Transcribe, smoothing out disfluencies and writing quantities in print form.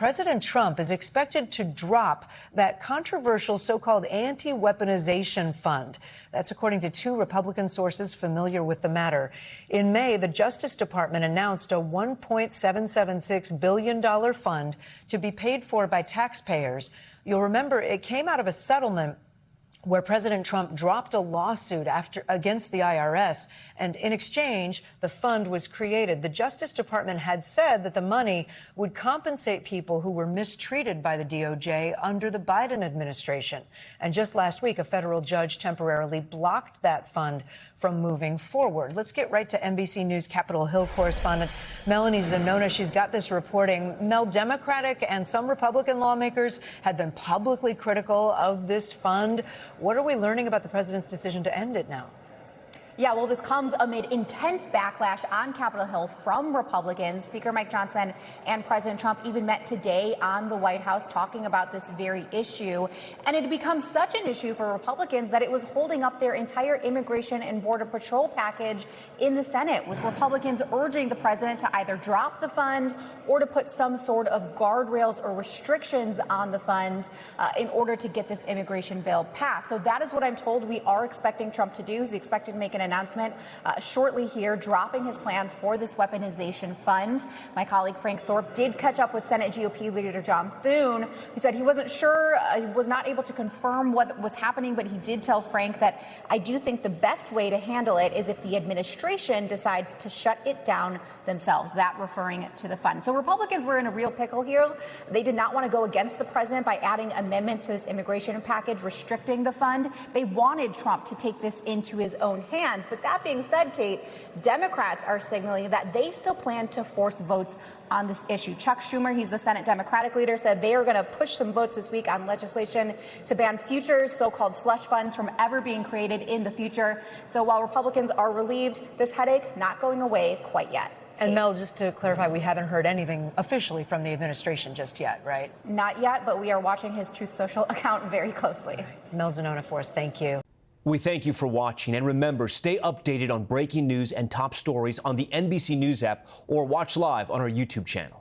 President Trump is expected to drop that controversial so-called anti-weaponization fund. That's according to two Republican sources familiar with the matter. In May, the Justice Department announced a $1.776 billion fund to be paid for by taxpayers. You'll remember it came out of a settlement where President Trump dropped a lawsuit against the IRS, and in exchange, the fund was created. The Justice Department had said that the money would compensate people who were mistreated by the DOJ under the Biden administration. And just last week, a federal judge temporarily blocked that fund from moving forward. Let's get right to NBC News Capitol Hill correspondent Melanie Zanona. She's got this reporting. Mel, Democratic and some Republican lawmakers had been publicly critical of this fund. What are we learning about the president's decision to end it now? Yeah, well, this comes amid intense backlash on Capitol Hill from Republicans. Speaker Mike Johnson and President Trump even met today on the White House talking about this very issue. And it had become such an issue for Republicans that it was holding up their entire immigration and border patrol package in the Senate, with Republicans urging the president to either drop the fund or to put some sort of guardrails or restrictions on the fund in order to get this immigration bill passed. So that is what I'm told we are expecting Trump to do. He's expected to make an announcement shortly here, dropping his plans for this weaponization fund. My colleague Frank Thorpe did catch up with Senate GOP leader John Thune, who said he wasn't sure, he was not able to confirm what was happening, but he did tell Frank that I do think the best way to handle it is if the administration decides to shut it down themselves, that referring to the fund. So Republicans were in a real pickle here. They did not want to go against the president by adding amendments to this immigration package restricting the fund. They wanted Trump to take this into his own hands. But that being said, Kate, Democrats are signaling that they still plan to force votes on this issue. Chuck Schumer, he's the Senate Democratic leader, said they are going to push some votes this week on legislation to ban future so-called slush funds from ever being created in the future. So while Republicans are relieved, this headache not going away quite yet. And Mel, just to clarify, we haven't heard anything officially from the administration just yet, right? Not yet, but we are watching his Truth Social account very closely. Right. Mel Zanona for us. Thank you. We thank you for watching, and remember, stay updated on breaking news and top stories on the NBC News app or watch live on our YouTube channel.